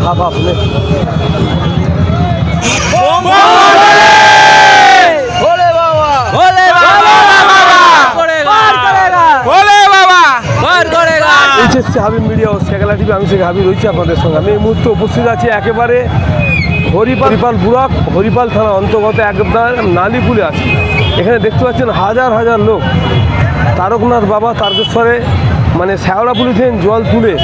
Half half নে Habib media ও Shekhala TV. আমি শেখ হাবিব রয়েছি আপনাদের সঙ্গে। আমি এই মুহূর্তে উপস্থিত আছি একেবারে হরিপাল ব্লক হরিপাল থানা অন্তর্গত একদম নালিপুলে আছি। এখানে দেখতে পাচ্ছেন হাজার হাজার লোক তারকনাথ বাবা তারকেশ্বরে মানে শ্যাওড়াপুলি থেকে জল তুলে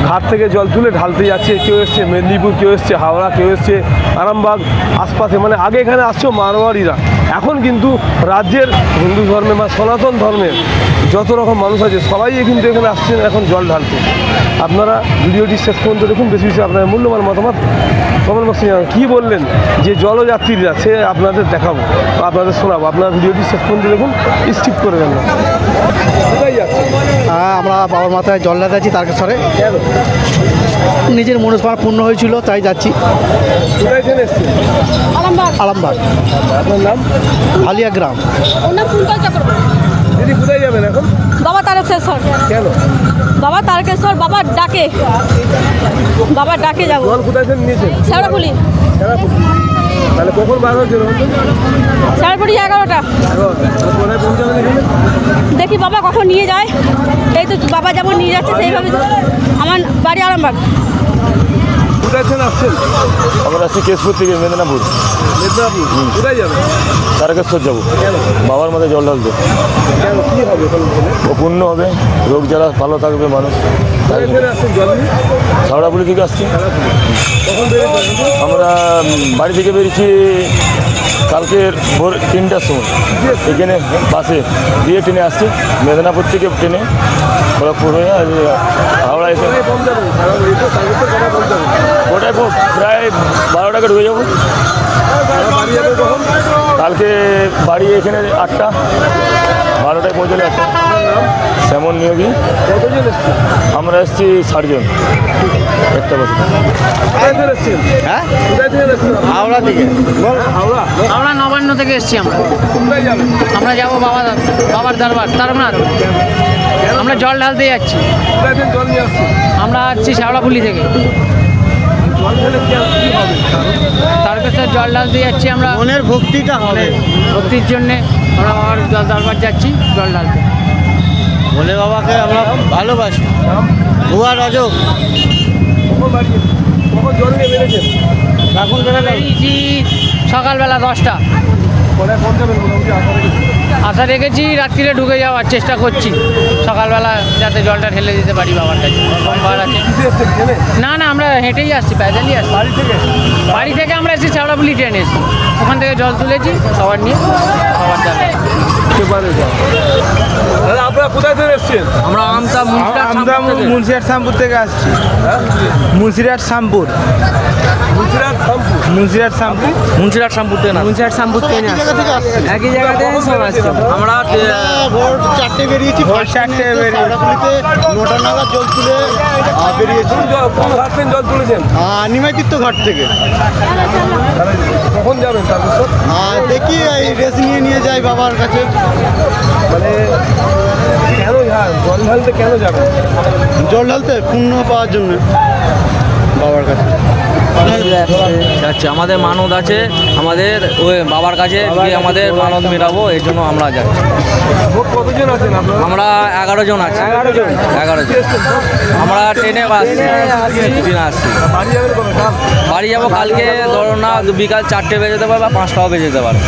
ঘাট থেকে জল তুলে ঢালতে যাচ্ছে। কেউ এসছে মেদিনীপুর, কেউ এসছে হাওড়া, কেউ এসছে আরামবাগ আশপাশে। মানে আগে এখানে আসছে মারোয়ারিরা, এখন কিন্তু রাজ্যের হিন্দু ধর্মে বা সনাতন ধর্মের যত রকম মানুষ আছে সবাই কিন্তু এখানে আসছেন এখন জল ঢালতে। আপনারা ভিডিওটি শেষ পর্যন্ত দেখুন। বেশি বেশি আপনার মূল্যবান মতামত কমেন্ট বক্সে জানান। কী বললেন যে জলযাত্রীরা, সে আপনাদের দেখাবো, আপনাদের শোনাবো। আপনারা ভিডিওটি শেষ পর্যন্ত দেখুন, স্কিপ করবেন না। কোথায় যাচ্ছে? হ্যাঁ, আমরা বাবার মাথায় জল ঢালতে যাচ্ছি তারকেশ্বরে। কেন? নিজের মনস্কামনা পূর্ণ হয়েছিল তাই যাচ্ছি। কোথায় থেকে এসছেন? আরামবাগ। আপনার নাম? আলিয়া গ্রাম। দিদি কোথায় যাবেন এখন? বাবা তারকেশ্বর। কেন? বাবা তারকেশ্বর, বাবার ডাকে যাবো। জল কোথায় থেকে নিয়েছেন? শ্যাওড়াপুলি। তাহলে কখন বার হচ্ছিল? শ্যাওড়াপুলি 11টা। কোথায় পৌঁছাবেন এখানে? দেখি বাবা কখন নিয়ে যায়। এই তো বাবা যেমন নিয়ে যাচ্ছে সেইভাবে। আমার বাড়ি আরামবাগ। কোথায় থেকে আসছেন? আমরা আসছি কেশপুর থেকে মেদিনীপুর। মেদিনীপুর কোথায় যাবেন? তারকেশ্বর যাবো। কেন? বাবার মাথায় জল ঢালতে। কেন কী হবে এখন? ও পূর্ণ হবে, রোগ জ্বালা ভালো থাকবে মানুষ। কোথায় থেকে আসছেন জল নিয়ে? ছাওড়াপুলি থেকে আসছি। কখন বেরিয়েছেন? আমরা বাড়ি থেকে বেরিয়েছি কালকের ভোর 3টার সময়। এখানে বাসে দিয়ে ট্রেনে আসছি, মেদিনীপুর থেকে ট্রেনে খড়গপুর হয়ে হাওড়া এসে কোথায় পৌঁছাবেন? কোথায় পৌঁছাবেন? ওটাই প্রায় 12টাকে ঢুকে যাবো। বাড়ি যাবে কখন? কালকে বাড়ি এখানে 8টা, 12টায় পৌঁছলে 8টা। সেমন নিয়োগী। কতজন এসছেন? আমরা এসেছি 60 জন একটা বছর। কোথায় থেকে এসছেন? হ্যাঁ, কোথায় থেকে এসছেন? হাওড়া থেকে। হাওড়া। আমরা নবান্ন থেকে এসেছি। কোথায় যাবেন? আমরা যাবো বাবার দরবার তারকনাথ। আমরা জল ঢালতে যাচ্ছি। কোথায় থেকে জল নিয়ে আসছেন? আমরা আসছি শ্যাওড়াপুলি থেকে। জল ঢেলে কী হবে? তারকেশ্বর জল ঢালতে যাচ্ছি আমরা। মনের ভক্তিটা হবে। ভক্তির জন্যে আমরা বাবার দরবার যাচ্ছি জল ঢালতে। ভোলে বাবাকে আমরা ভালোবাসি। ভুয়া রজক। কখন বাড়ি কখন জল নিয়ে বেরিয়েছেন? এখন বেরিয়েছি সকালবেলা 10টা। কোথায় পৌঁছাবেন মোটামুটি আশা রেখেছি রাত্রিরে ঢুকে যাওয়ার চেষ্টা করছি, সকালবেলা যাতে জলটা ঢেলে দিতে পারি বাবার কাছে। সোমবার আছে। কিসে এসছেন? ট্রেনে? না আমরা হেঁটেই আসছি, প্যাদেলই আসছি। বাড়ি থেকে আমরা এসেছি শ্যাওড়াপুলি ট্রেনে এসেছি। ওখান থেকে জল তুলেছি সবার নিয়ে সবার যাবে। দাদা আপনারা কোথায় থেকে এসছেন? আমরা মুন্সিরহাট শ্যামপুর থেকে আসছি। মুন্সিরহাট শ্যামপুর। মুন্সিরহাট শামপুর। মুন্সিরহাট শ্যামপুর থেকে না, মুন্সিরহাট শ্যামপুর থেকে একই জায়গাতে সব আসছে। আমরা ভোর 4টে বেরিয়েছি। ভোর 4টে বেরিয়ে 9টা নাগাদ জল তুলে বেরিয়েছি। কোন ঘাট থেকে জল তুলেছেন? নিমাইতীর্থ ঘাট থেকে। কখন যাবেন তারপর? দেখি এই রেস নিয়ে যাই বাবার কাছে। মানে কেন জল ঢালতে কেন যাবেন? জল ঢালতে পুণ্য পাওয়ার জন্য বাবার কাছে যাচ্ছে। আমাদের মানত আছে, আমাদের ওই বাবার কাছে গিয়ে আমাদের মানত মেটাবো, এই জন্য আমরা যাচ্ছি। কতজন আছেন আপনারা? আমরা 11 জন আছি। 11 জন। আমরা ট্রেনে আসছি। বাড়ি যাবেন কবে? বাড়ি যাবো কালকে, ধরো না বিকাল 4টে বেজে যেতে পারে বা 5টাও বেজে যেতে পারে।